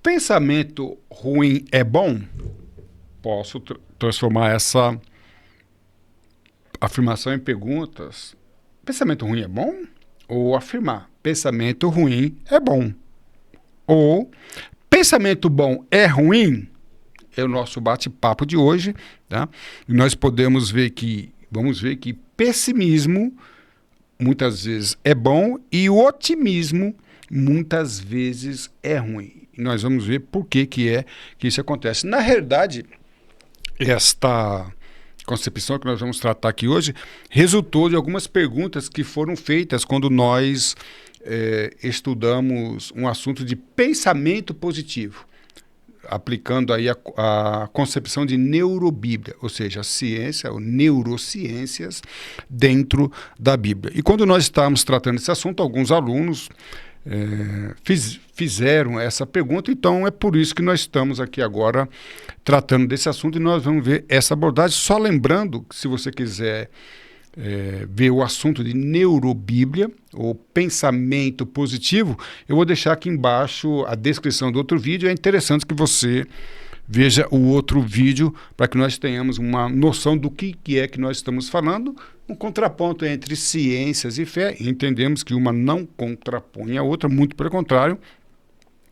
Pensamento ruim é bom? Posso transformar essa afirmação em perguntas. Pensamento ruim é bom? Ou afirmar, pensamento ruim é bom. Ou, pensamento bom é ruim? É o nosso bate-papo de hoje, tá? E nós vamos ver que pessimismo muitas vezes é bom e o otimismo muitas vezes é ruim. E nós vamos ver por que isso acontece. Na realidade, esta concepção que nós vamos tratar aqui hoje resultou de algumas perguntas que foram feitas quando nós estudamos um assunto de pensamento positivo, aplicando aí a concepção de neurobíblia, ou seja, a ciência ou neurociências dentro da Bíblia. E quando nós estávamos tratando esse assunto, alguns alunos fizeram essa pergunta, então é por isso que nós estamos aqui agora tratando desse assunto e nós vamos ver essa abordagem. Só lembrando que se você quiser ver o assunto de neurobíblia ou pensamento positivo, eu vou deixar aqui embaixo a descrição do outro vídeo. É interessante que você veja o outro vídeo para que nós tenhamos uma noção do que é que nós estamos falando, um contraponto entre ciências e fé. E entendemos que uma não contrapõe a outra, muito pelo contrário,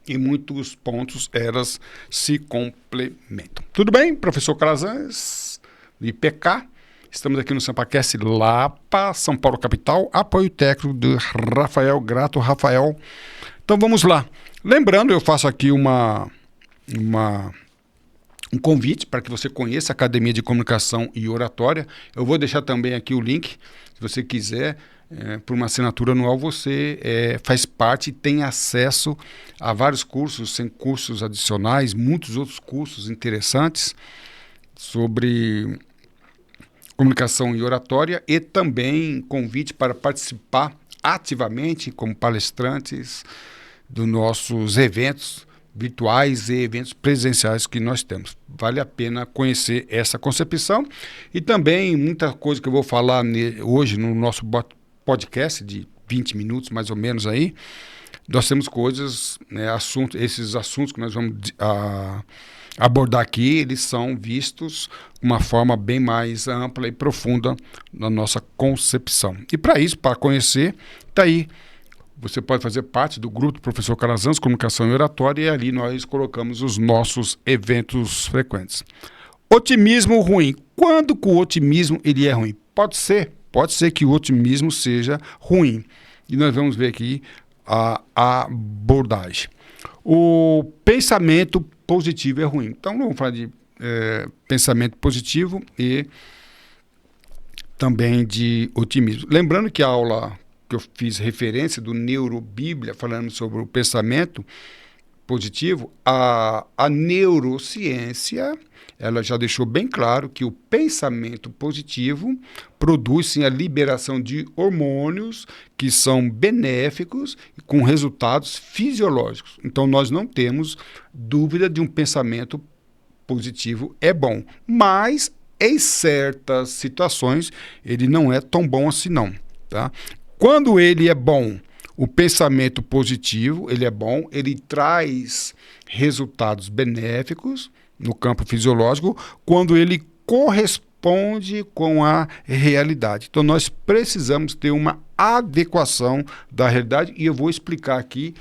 em muitos pontos elas se complementam. Tudo bem, professor Calazans, do IPK? Estamos aqui no SampaCast Lapa, São Paulo capital, apoio técnico do Rafael Grato. Rafael, então vamos lá. Lembrando, eu faço aqui um convite para que você conheça a Academia de Comunicação e Oratória. Eu vou deixar também aqui o link, se você quiser, por uma assinatura anual, você faz parte e tem acesso a vários cursos, sem cursos adicionais, muitos outros cursos interessantes sobre comunicação e oratória, e também convite para participar ativamente como palestrantes dos nossos eventos virtuais e eventos presenciais que nós temos. Vale a pena conhecer essa concepção e também muita coisa que eu vou falar hoje no nosso podcast de 20 minutos mais ou menos aí. Nós temos coisas, esses assuntos que nós vamos abordar aqui, eles são vistos de uma forma bem mais ampla e profunda na nossa concepção. E para isso, para conhecer, está aí. Você pode fazer parte do grupo do Professor Calazans, Comunicação e Oratória, e ali nós colocamos os nossos eventos frequentes. Otimismo ruim. Quando que o otimismo ele é ruim? Pode ser que o otimismo seja ruim. E nós vamos ver aqui a abordagem. O pensamento positivo é ruim. Então, vamos falar de pensamento positivo e também de otimismo. Lembrando que a aula que eu fiz referência do Neurobíblia, falando sobre o pensamento positivo, a neurociência, ela já deixou bem claro que o pensamento positivo produz sim a liberação de hormônios que são benéficos e com resultados fisiológicos. Então nós não temos dúvida de um pensamento positivo é bom, mas em certas situações ele não é tão bom assim não, tá? Quando ele é bom, o pensamento positivo, ele é bom, ele traz resultados benéficos no campo fisiológico, quando ele corresponde com a realidade. Então, nós precisamos ter uma adequação da realidade, e eu vou explicar aqui,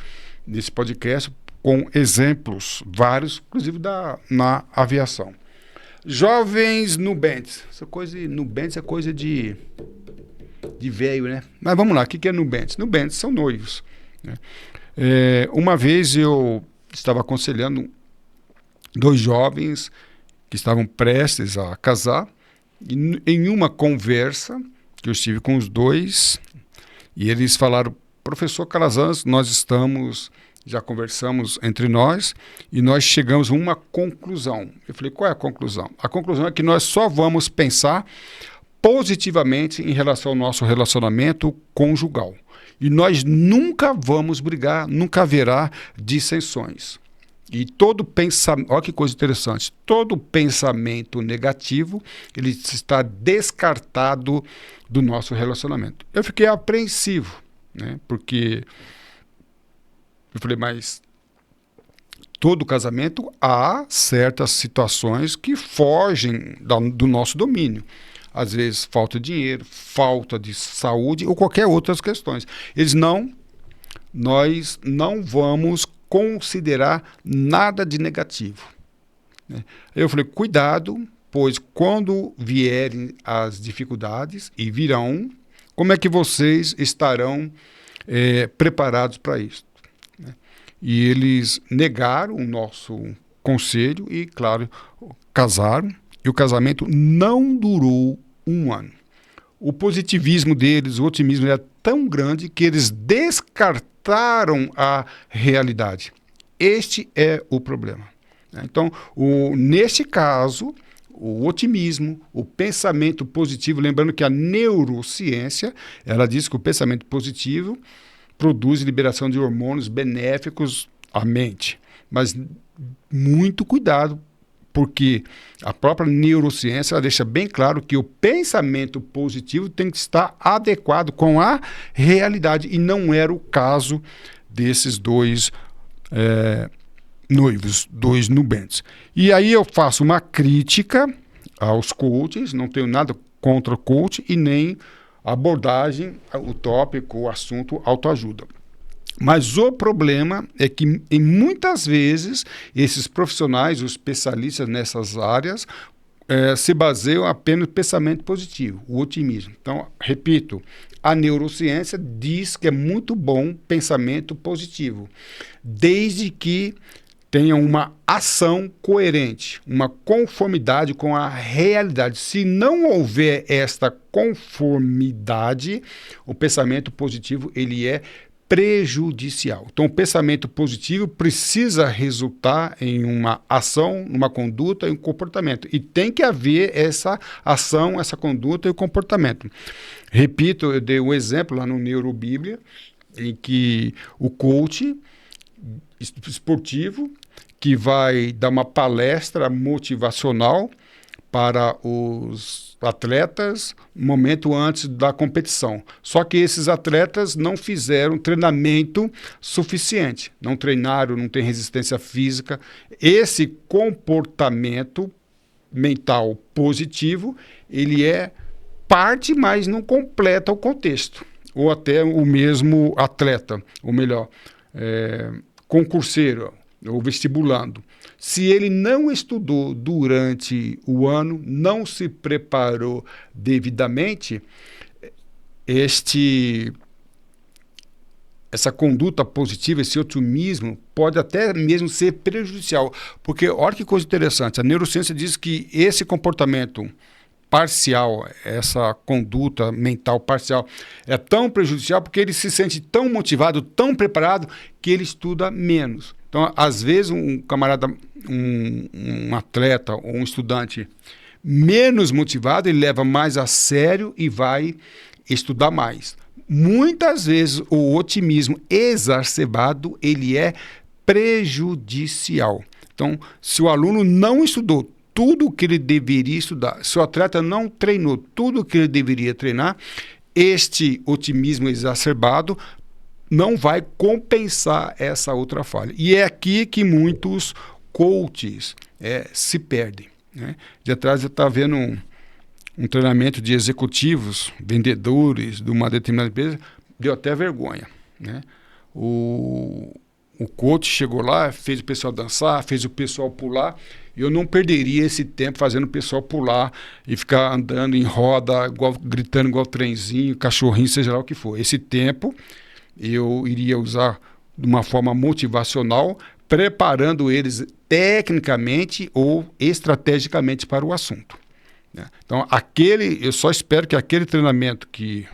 nesse podcast, com exemplos vários, inclusive na aviação. Jovens nubentes. Nubentes é coisa de velho, né? Mas vamos lá, o que é nubentes? Nubentes são noivos, né? Uma vez eu estava aconselhando 2 jovens que estavam prestes a casar, e em uma conversa que eu estive com os 2, e eles falaram: professor Calazans, já conversamos entre nós e nós chegamos a uma conclusão. Eu falei: qual é a conclusão? A conclusão é que nós só vamos pensar positivamente em relação ao nosso relacionamento conjugal. E nós nunca vamos brigar, nunca haverá dissensões. E todo pensamento, olha que coisa interessante, todo pensamento negativo, ele está descartado do nosso relacionamento. Eu fiquei apreensivo, né? Porque eu falei, mas todo casamento há certas situações que fogem do nosso domínio. Às vezes falta de dinheiro, falta de saúde ou qualquer outras questões. Nós não vamos considerar nada de negativo, né? Eu falei, cuidado, pois quando vierem as dificuldades, e virão, como é que vocês estarão preparados para isso, né? E eles negaram o nosso conselho e, claro, casaram. E o casamento não durou 1 ano. O positivismo deles, o otimismo era tão grande que eles descartaram a realidade. Este é o problema. Então, neste caso, o otimismo, o pensamento positivo, lembrando que a neurociência, ela diz que o pensamento positivo produz liberação de hormônios benéficos à mente. Mas muito cuidado, porque a própria neurociência ela deixa bem claro que o pensamento positivo tem que estar adequado com a realidade, e não era o caso desses dois noivos, 2 nubentes. E aí eu faço uma crítica aos coaches, não tenho nada contra o coach e nem a abordagem, o tópico, o assunto autoajuda. Mas o problema é que, em muitas vezes, esses profissionais, os especialistas nessas áreas, se baseiam apenas no pensamento positivo, o otimismo. Então, repito, a neurociência diz que é muito bom pensamento positivo, desde que tenha uma ação coerente, uma conformidade com a realidade. Se não houver esta conformidade, o pensamento positivo ele é prejudicial. Então, o pensamento positivo precisa resultar em uma ação, uma conduta e um comportamento. E tem que haver essa ação, essa conduta e o comportamento. Repito, eu dei um exemplo lá no Neurobíblia, em que o coach esportivo que vai dar uma palestra motivacional para os atletas no momento antes da competição. Só que esses atletas não fizeram treinamento suficiente, não treinaram, não têm resistência física. Esse comportamento mental positivo, ele é parte, mas não completa o contexto. Ou até o mesmo atleta, ou melhor, concurseiro ou vestibulando. Se ele não estudou durante o ano, não se preparou devidamente, essa conduta positiva, esse otimismo, pode até mesmo ser prejudicial. Porque, olha que coisa interessante, a neurociência diz que esse comportamento parcial, essa conduta mental parcial, é tão prejudicial porque ele se sente tão motivado, tão preparado, que ele estuda menos. Então, às vezes, um camarada, um atleta ou um estudante menos motivado, ele leva mais a sério e vai estudar mais. Muitas vezes, o otimismo exacerbado, ele é prejudicial. Então, se o aluno não estudou tudo o que ele deveria estudar, se o atleta não treinou tudo o que ele deveria treinar, este otimismo exacerbado não vai compensar essa outra falha. E é aqui que muitos coaches se perdem, né? De atrás eu estava vendo um treinamento de executivos, vendedores de uma determinada empresa, deu até vergonha, né? O coach chegou lá, fez o pessoal dançar, fez o pessoal pular. Eu não perderia esse tempo fazendo o pessoal pular e ficar andando em roda, gritando igual trenzinho, cachorrinho, seja lá o que for. Esse tempo eu iria usar de uma forma motivacional, preparando eles tecnicamente ou estrategicamente para o assunto, né? Então, eu só espero que aquele treinamento que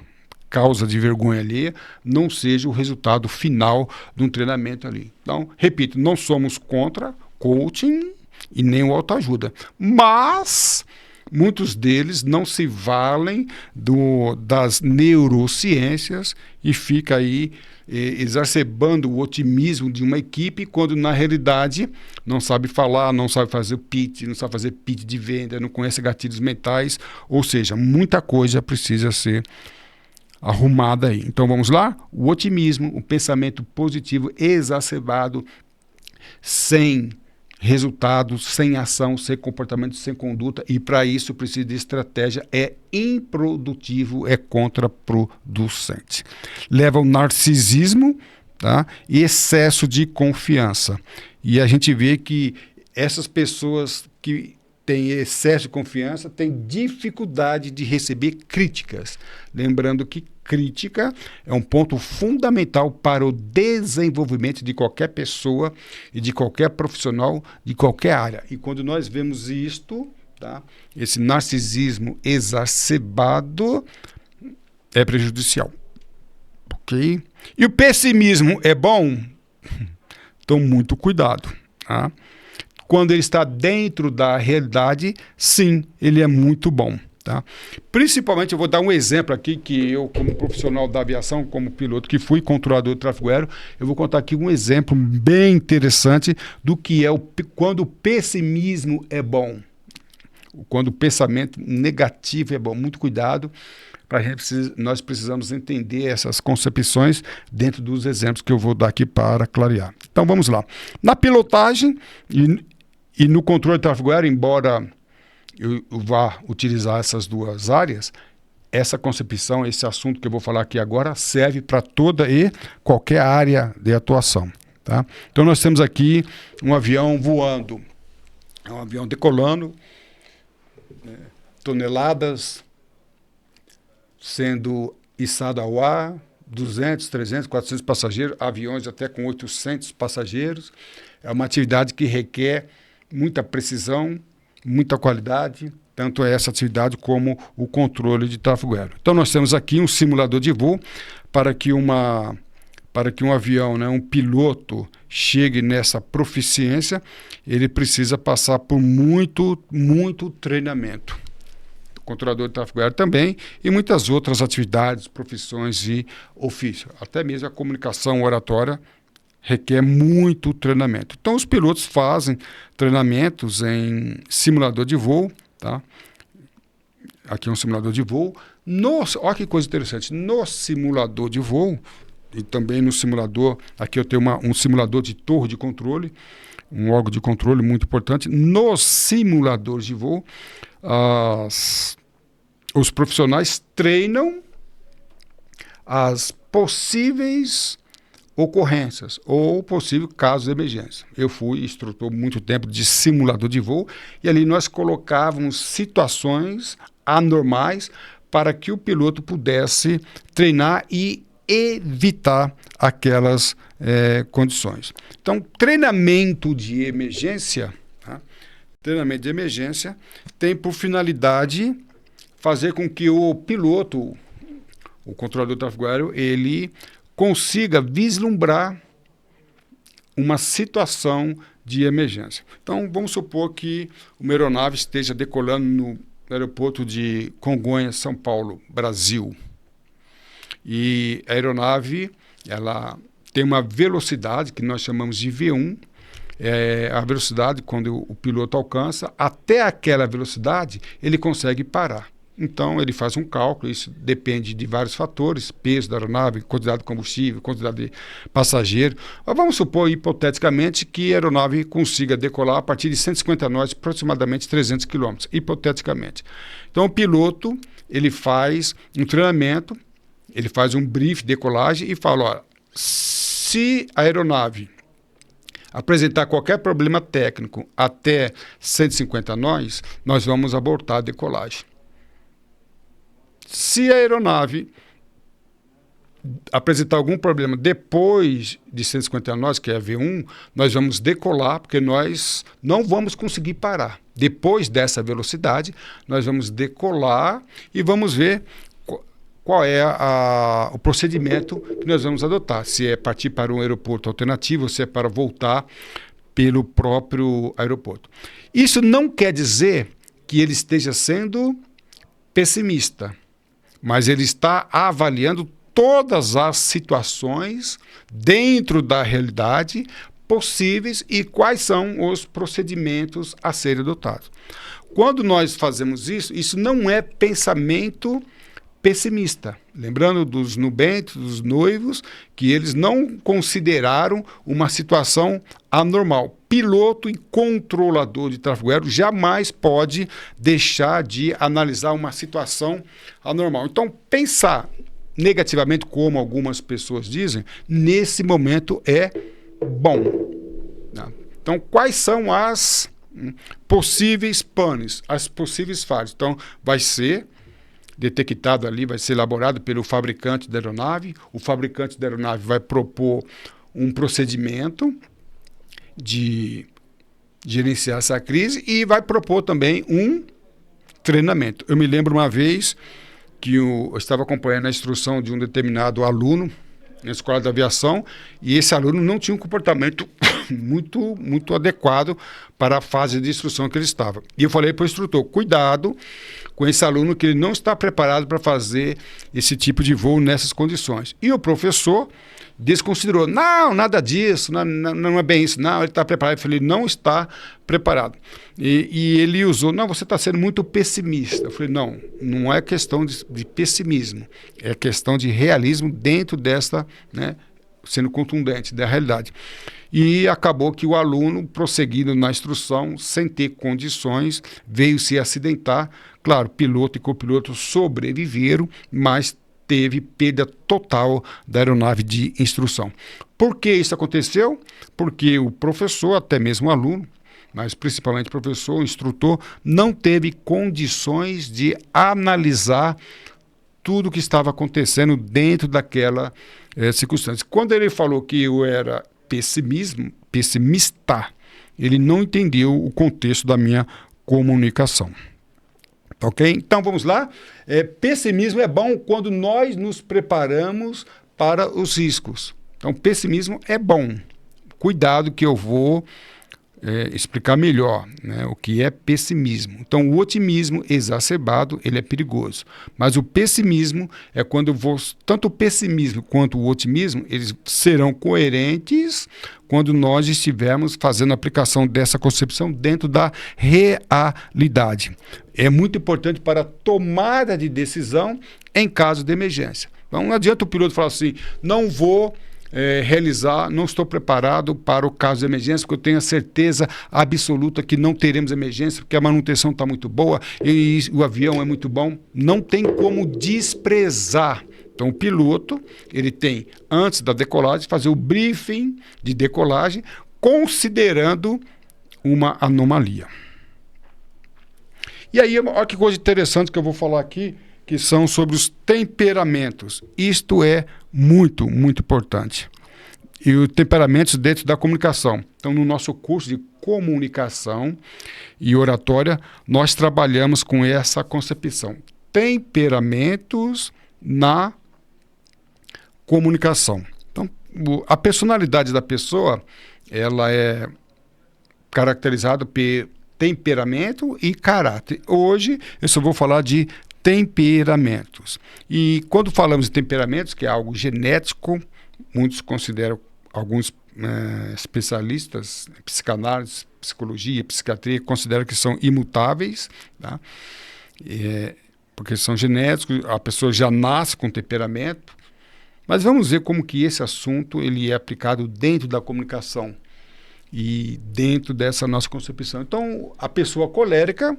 causa de vergonha alheia não seja o resultado final de um treinamento ali. Então, repito, não somos contra coaching e nem o autoajuda, mas muitos deles não se valem das neurociências e fica aí exacerbando o otimismo de uma equipe, quando na realidade não sabe falar, não sabe fazer pitch, não sabe fazer pitch de venda, não conhece gatilhos mentais, ou seja, muita coisa precisa ser arrumada aí. Então vamos lá? O otimismo, o pensamento positivo exacerbado, sem resultados, sem ação, sem comportamento, sem conduta, e para isso precisa de estratégia, é improdutivo, é contraproducente. Leva ao narcisismo, tá? E excesso de confiança. E a gente vê que essas pessoas que têm excesso de confiança têm dificuldade de receber críticas. Lembrando que crítica é um ponto fundamental para o desenvolvimento de qualquer pessoa e de qualquer profissional de qualquer área. E quando nós vemos isto, tá, esse narcisismo exacerbado é prejudicial. Ok? E o pessimismo é bom? Então, muito cuidado. Tá? Quando ele está dentro da realidade, sim, ele é muito bom. Tá? Principalmente, eu vou dar um exemplo aqui, que eu, como profissional da aviação, como piloto que fui, controlador de tráfego aéreo, eu vou contar aqui um exemplo bem interessante do que é quando o pessimismo é bom. Quando o pensamento negativo é bom. Muito cuidado, nós precisamos entender essas concepções dentro dos exemplos que eu vou dar aqui para clarear. Então, vamos lá. Na pilotagem e no controle de tráfego aéreo, embora eu vá utilizar essas duas áreas, essa concepção, esse assunto que eu vou falar aqui agora, serve para toda e qualquer área de atuação. Tá? Então, nós temos aqui um avião voando, é um avião decolando, toneladas sendo içado ao ar, 200, 300, 400 passageiros, aviões até com 800 passageiros. É uma atividade que requer muita precisão, muita qualidade, tanto essa atividade como o controle de tráfego aéreo. Então, nós temos aqui um simulador de voo para que um avião, né, um piloto, chegue nessa proficiência, ele precisa passar por muito treinamento. O controlador de tráfego aéreo também, e muitas outras atividades, profissões e ofícios. Até mesmo a comunicação oratória requer muito treinamento. Então, os pilotos fazem treinamentos em simulador de voo. Tá? Aqui é um simulador de voo. Olha que coisa interessante. No simulador de voo, e também no simulador, aqui eu tenho um simulador de torre de controle, um órgão de controle muito importante. Nos simuladores de voo, os profissionais treinam as possíveis ocorrências ou possível casos de emergência. Eu fui instrutor muito tempo de simulador de voo e ali nós colocávamos situações anormais para que o piloto pudesse treinar e evitar aquelas condições. Então, treinamento de emergência, tá? Treinamento de emergência tem por finalidade fazer com que o piloto, o controlador do tráfego aéreo, ele consiga vislumbrar uma situação de emergência. Então, vamos supor que uma aeronave esteja decolando no aeroporto de Congonhas, São Paulo, Brasil. E a aeronave, ela tem uma velocidade que nós chamamos de V1, a velocidade quando o piloto alcança, até aquela velocidade ele consegue parar. Então, ele faz um cálculo, isso depende de vários fatores, peso da aeronave, quantidade de combustível, quantidade de passageiro. Mas vamos supor, hipoteticamente, que a aeronave consiga decolar a partir de 150 nós, aproximadamente 300 km, hipoteticamente. Então, o piloto, ele faz um treinamento, ele faz um brief de decolagem e fala, olha, se a aeronave apresentar qualquer problema técnico até 150 nós, nós vamos abortar a decolagem. Se a aeronave apresentar algum problema depois de 150 nós, que é a V1, nós vamos decolar, porque nós não vamos conseguir parar. Depois dessa velocidade, nós vamos decolar e vamos ver qual é o procedimento que nós vamos adotar. Se é partir para um aeroporto alternativo, ou se é para voltar pelo próprio aeroporto. Isso não quer dizer que ele esteja sendo pessimista, mas ele está avaliando todas as situações dentro da realidade possíveis e quais são os procedimentos a serem adotados. Quando nós fazemos isso, isso não é pensamento pessimista, Lembrando dos nubentes, dos noivos, que eles não consideraram uma situação anormal. Piloto e controlador de tráfego aéreo jamais pode deixar de analisar uma situação anormal. Então, pensar negativamente, como algumas pessoas dizem, nesse momento é bom. Tá? Então, quais são as possíveis panes, as possíveis falhas? Então, vai ser detectado ali, vai ser elaborado pelo fabricante da aeronave. O fabricante da aeronave vai propor um procedimento de gerenciar essa crise e vai propor também um treinamento. Eu me lembro uma vez que eu estava acompanhando a instrução de um determinado aluno na escola de aviação e esse aluno não tinha um comportamento muito adequado para a fase de instrução que ele estava. E eu falei para o instrutor, cuidado com esse aluno que ele não está preparado para fazer esse tipo de voo nessas condições. E o professor desconsiderou, não, nada disso, não é bem isso, não, ele está preparado. Eu falei, não está preparado. E ele usou, não, você está sendo muito pessimista. Eu falei, não é questão de pessimismo, é questão de realismo dentro dessa, né, sendo contundente da realidade. E acabou que o aluno, prosseguindo na instrução, sem ter condições, veio se acidentar. Claro, piloto e copiloto sobreviveram, mas teve perda total da aeronave de instrução. Por que isso aconteceu? Porque o professor, até mesmo o aluno, mas principalmente o professor, o instrutor, não teve condições de analisar tudo o que estava acontecendo dentro daquela circunstância. Quando ele falou que eu era pessimista, ele não entendeu o contexto da minha comunicação. Ok? Então vamos lá. Pessimismo é bom quando nós nos preparamos para os riscos. Então pessimismo é bom. Cuidado que eu vou explicar melhor, né, o que é pessimismo. Então o otimismo exacerbado ele é perigoso. Mas o pessimismo é quando tanto o pessimismo quanto o otimismo eles serão coerentes quando nós estivermos fazendo a aplicação dessa concepção dentro da realidade. É muito importante para a tomada de decisão em caso de emergência. Então não adianta o piloto falar assim, não vou realizar, não estou preparado para o caso de emergência, porque eu tenho a certeza absoluta que não teremos emergência, porque a manutenção está muito boa e o avião é muito bom. Não tem como desprezar. Então, o piloto, ele tem, antes da decolagem, fazer o briefing de decolagem, considerando uma anomalia. E aí, olha que coisa interessante que eu vou falar aqui, que são sobre os temperamentos. Isto é muito importante. E os temperamentos dentro da comunicação. Então, no nosso curso de comunicação e oratória, nós trabalhamos com essa concepção. Temperamentos na comunicação. Então, a personalidade da pessoa, ela é caracterizada por temperamento e caráter. Hoje, eu só vou falar de temperamentos. E quando falamos de temperamentos, que é algo genético, muitos consideram, alguns especialistas, psicanálise, psicologia, psiquiatria, consideram que são imutáveis, tá? Porque são genéticos, a pessoa já nasce com temperamento. Mas vamos ver como que esse assunto ele é aplicado dentro da comunicação e dentro dessa nossa concepção. Então, a pessoa colérica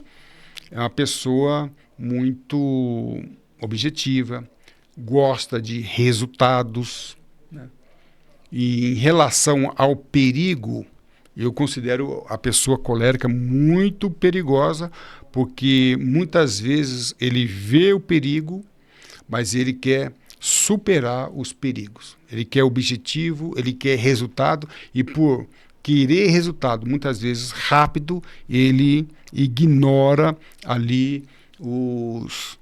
é uma pessoa muito objetiva, gosta de resultados, né? E em relação ao perigo, eu considero a pessoa colérica muito perigosa, porque muitas vezes ele vê o perigo, mas ele quer superar os perigos. Ele quer objetivo, ele quer resultado, e por querer resultado, muitas vezes rápido, ele ignora ali os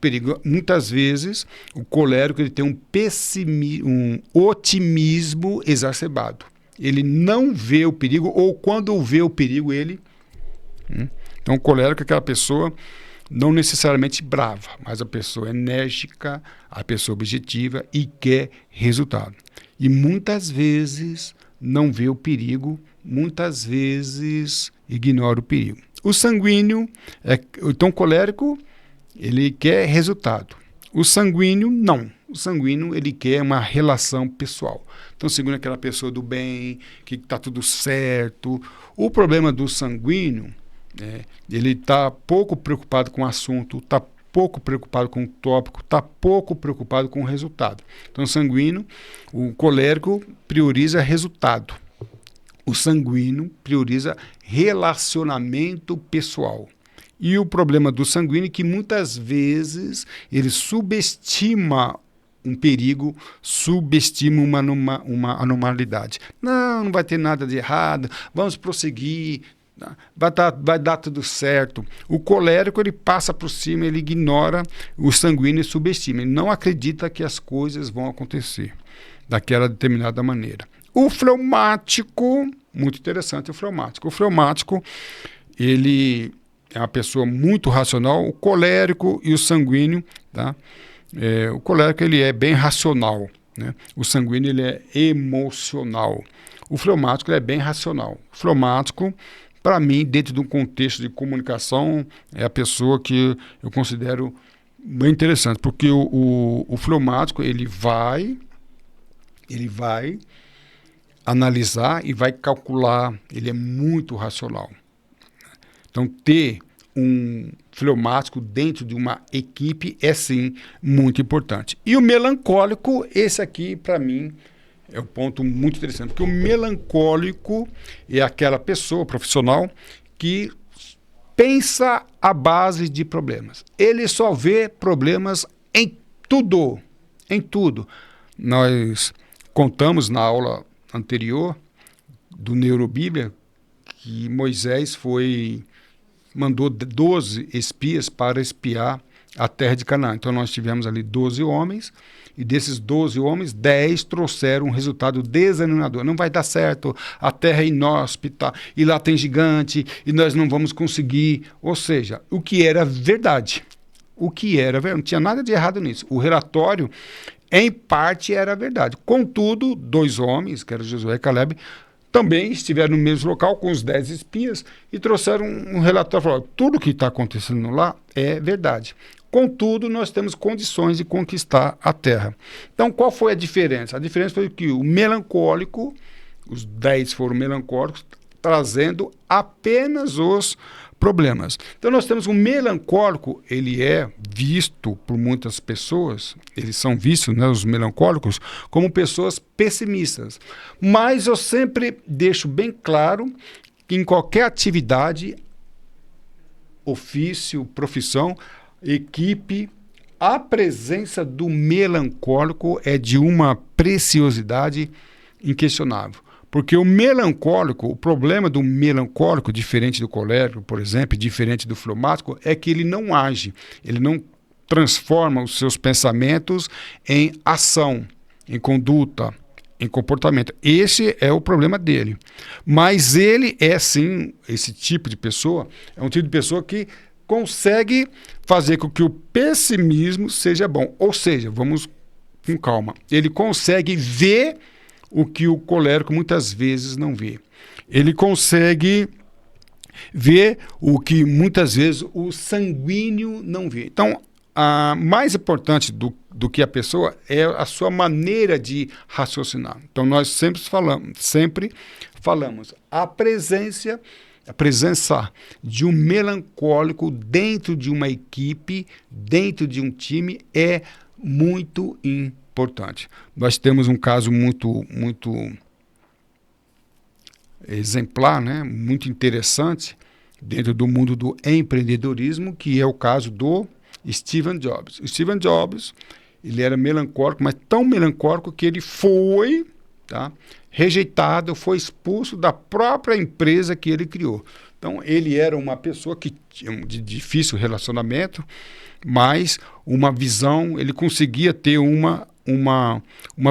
perigos. Muitas vezes o colérico ele tem um otimismo exacerbado. Ele não vê o perigo, ou quando vê o perigo, ele... Então o colérico é aquela pessoa não necessariamente brava, mas a pessoa enérgica, a pessoa objetiva e quer resultado. E muitas vezes não vê o perigo, muitas vezes ignora o perigo. O sanguíneo, então o colérico, ele quer resultado. O sanguíneo, não. O sanguíneo, ele quer uma relação pessoal. Então, segundo aquela pessoa do bem, que está tudo certo. O problema do sanguíneo, ele está pouco preocupado com o assunto, está pouco preocupado com o tópico, está pouco preocupado com o resultado. Então, o sanguíneo, o colérico prioriza resultado. O sanguíneo prioriza relacionamento pessoal. E o problema do sanguíneo é que muitas vezes ele subestima um perigo, subestima uma anormalidade. Não vai ter nada de errado, vamos prosseguir, vai dar tudo certo. O colérico, ele passa por cima, ele ignora, o sanguíneo subestima, ele não acredita que as coisas vão acontecer daquela determinada maneira. O fleumático, muito interessante o fleumático. O fleumático, ele é uma pessoa muito racional, o colérico e o sanguíneo, tá? O colérico, ele é bem racional, né? O sanguíneo, ele é emocional. O fleumático, ele é bem racional. O fleumático, para mim, dentro de um contexto de comunicação, é a pessoa que eu considero bem interessante, porque o fleumático, ele vai analisar e vai calcular, ele é muito racional. Então, ter um fleumático dentro de uma equipe é, sim, muito importante. E o melancólico, esse aqui, para mim, é um ponto muito interessante, porque o melancólico é aquela pessoa profissional que pensa à base de problemas. Ele só vê problemas em tudo, em tudo. Nós contamos na aula anterior do Neurobíblia que Moisés mandou 12 espias para espiar a terra de Canaã. Então nós tivemos ali 12 homens, e desses 12 homens, 10 trouxeram um resultado desanimador. Não vai dar certo, a terra é inóspita, e lá tem gigante, e nós não vamos conseguir. Ou seja, o que era verdade. O que era verdade. Não tinha nada de errado nisso. O relatório, em parte, era verdade. Contudo, 2 homens, que eram Josué e Caleb, também estiveram no mesmo local com os 10 espias e trouxeram um relatório. Falaram, tudo que está acontecendo lá é verdade. Contudo, nós temos condições de conquistar a terra. Então, qual foi a diferença? A diferença foi que o melancólico, os 10 foram melancólicos, trazendo apenas os problemas. Então, nós temos um melancólico, ele é visto por muitas pessoas, eles são vistos, né, os melancólicos, como pessoas pessimistas. Mas eu sempre deixo bem claro que em qualquer atividade, ofício, profissão, equipe, a presença do melancólico é de uma preciosidade inquestionável. Porque o melancólico, o problema do melancólico, diferente do colérico, por exemplo, diferente do fleumático, é que ele não age, ele não transforma os seus pensamentos em ação, em conduta, em comportamento. Esse é o problema dele. Mas ele é, sim, esse tipo de pessoa, é um tipo de pessoa que consegue fazer com que o pessimismo seja bom. Ou seja, vamos com calma, ele consegue ver o que o colérico muitas vezes não vê. Ele consegue ver o que muitas vezes o sanguíneo não vê. Então, a mais importante do que a pessoa é a sua maneira de raciocinar. Então, nós sempre falamos a presença de um melancólico dentro de uma equipe, dentro de um time, é muito importante. Nós temos um caso muito exemplar, né? Muito interessante dentro do mundo do empreendedorismo, que é o caso do Steve Jobs. O Steve Jobs, ele era melancólico, mas tão melancólico que ele foi rejeitado, foi expulso da própria empresa que ele criou. Então, ele era uma pessoa que tinha de difícil relacionamento, mas uma visão, ele conseguia ter uma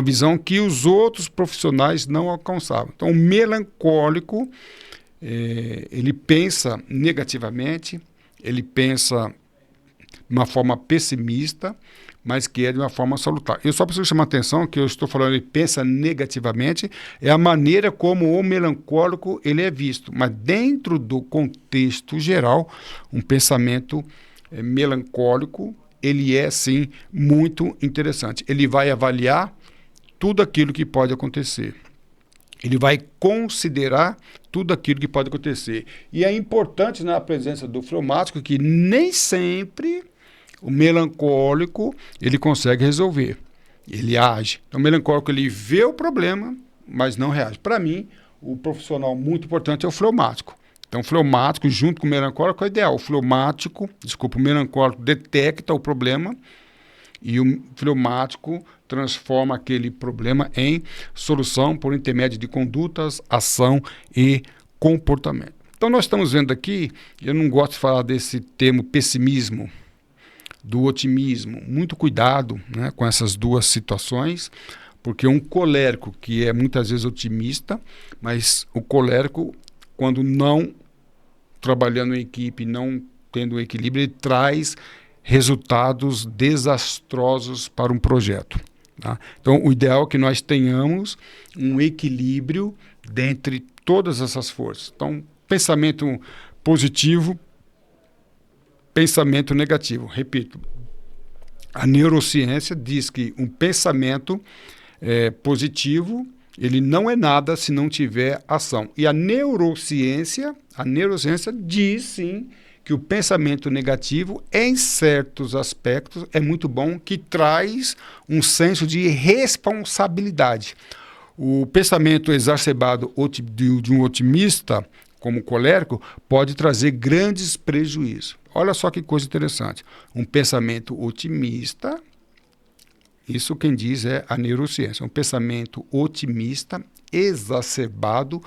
visão que os outros profissionais não alcançavam. Então, o melancólico, ele pensa negativamente, ele pensa de uma forma pessimista, mas que é de uma forma salutar. Eu só preciso chamar a atenção que eu estou falando, ele pensa negativamente, é a maneira como o melancólico ele é visto, mas dentro do contexto geral, um pensamento melancólico, ele é, sim, muito interessante. Ele vai avaliar tudo aquilo que pode acontecer. Ele vai considerar tudo aquilo que pode acontecer. E é importante na presença do fleumático que nem sempre o melancólico ele consegue resolver. Ele age. Então, o melancólico ele vê o problema, mas não reage. Para mim, o profissional muito importante é o fleumático. Então, o fleumático, junto com o melancólico, é ideal. O melancólico detecta o problema e o fleumático transforma aquele problema em solução por intermédio de condutas, ação e comportamento. Então, nós estamos vendo aqui, eu não gosto de falar desse termo pessimismo, do otimismo. Muito cuidado, né, com essas duas situações, porque um colérico que é muitas vezes otimista, mas o colérico, quando não trabalhando em equipe, não tendo um equilíbrio, ele traz resultados desastrosos para um projeto. Tá? Então, o ideal é que nós tenhamos um equilíbrio dentre todas essas forças. Então, pensamento positivo, pensamento negativo. Repito, a neurociência diz que um pensamento positivo, ele não é nada se não tiver ação. E a neurociência diz, sim, que o pensamento negativo, em certos aspectos, é muito bom, que traz um senso de responsabilidade. O pensamento exacerbado de um otimista, como colérico, pode trazer grandes prejuízos. Olha só que coisa interessante. Um pensamento otimista, isso quem diz é a neurociência. Um pensamento otimista exacerbado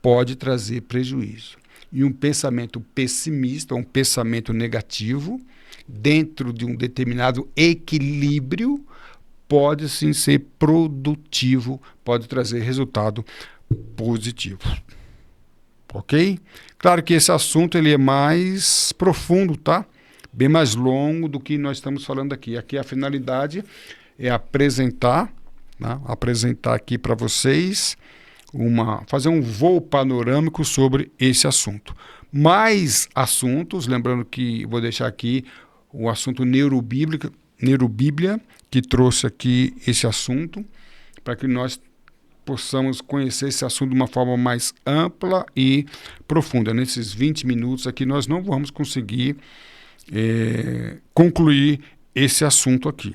pode trazer prejuízo. E um pensamento pessimista, um pensamento negativo, dentro de um determinado equilíbrio, pode sim ser produtivo, pode trazer resultado positivo. Ok? Claro que esse assunto ele é mais profundo, tá? Bem mais longo do que nós estamos falando aqui. Aqui a finalidade é apresentar, né? Apresentar aqui para vocês, fazer um voo panorâmico sobre esse assunto. Mais assuntos, lembrando que vou deixar aqui o assunto Neurobíblia, que trouxe aqui esse assunto, para que nós possamos conhecer esse assunto de uma forma mais ampla e profunda. Nesses 20 minutos aqui nós não vamos conseguir concluir esse assunto aqui,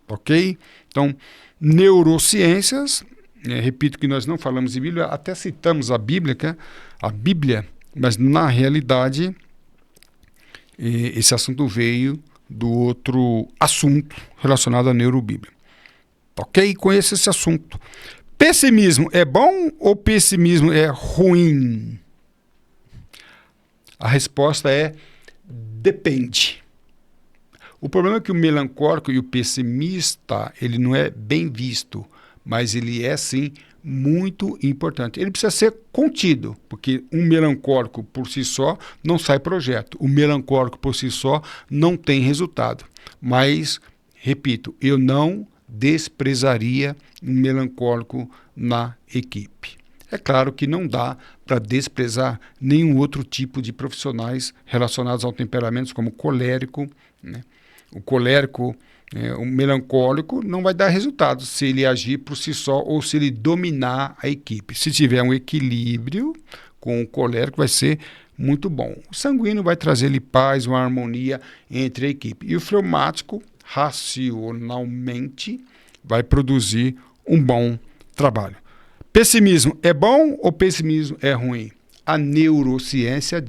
ok? Então, neurociências, repito que nós não falamos de Bíblia, até citamos a Bíblia, mas na realidade esse assunto veio do outro assunto relacionado à neurobíblia. Ok? Conheça esse assunto. Pessimismo é bom ou pessimismo é ruim? A resposta é depende. O problema é que o melancólico e o pessimista, ele não é bem visto, mas ele é, sim, muito importante. Ele precisa ser contido, porque um melancólico por si só não sai projeto. O melancólico por si só não tem resultado. Mas, repito, eu não desprezaria um melancólico na equipe. É claro que não dá para desprezar nenhum outro tipo de profissionais relacionados ao temperamento, como o colérico, né? O colérico, o melancólico, não vai dar resultado se ele agir por si só ou se ele dominar a equipe. Se tiver um equilíbrio com o colérico, vai ser muito bom. O sanguíneo vai trazer-lhe paz, uma harmonia entre a equipe. E o fleumático, racionalmente, vai produzir um bom trabalho. Pessimismo é bom ou pessimismo é ruim? A neurociência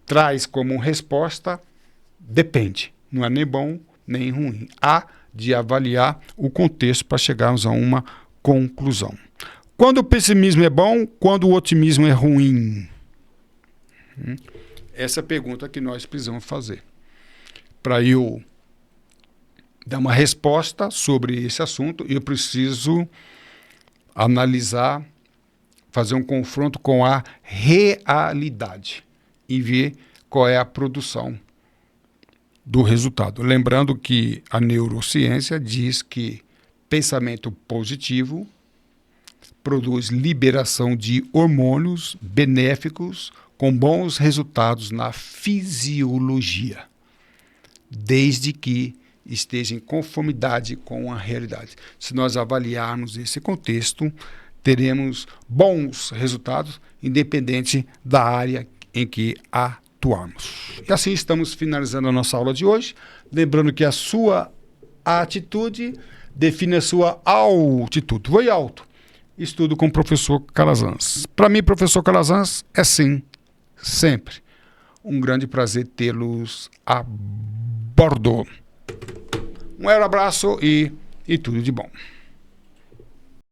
traz como resposta, depende. Não é nem bom nem ruim. Há de avaliar o contexto para chegarmos a uma conclusão. Quando o pessimismo é bom, quando o otimismo é ruim? Essa é a pergunta que nós precisamos fazer. Para eu dar uma resposta sobre esse assunto, eu preciso analisar, fazer um confronto com a realidade e ver qual é a produção do resultado. Lembrando que a neurociência diz que pensamento positivo produz liberação de hormônios benéficos com bons resultados na fisiologia. desde que esteja em conformidade com a realidade. Se nós avaliarmos esse contexto, teremos bons resultados, independente da área em que atuarmos. E assim estamos finalizando a nossa aula de hoje. Lembrando que a sua atitude define a sua altitude. Voe alto. Estudo com o professor Calazans. Para mim, professor Calazans, é sim, sempre um grande prazer tê-los a bordo. Um abraço e tudo de bom.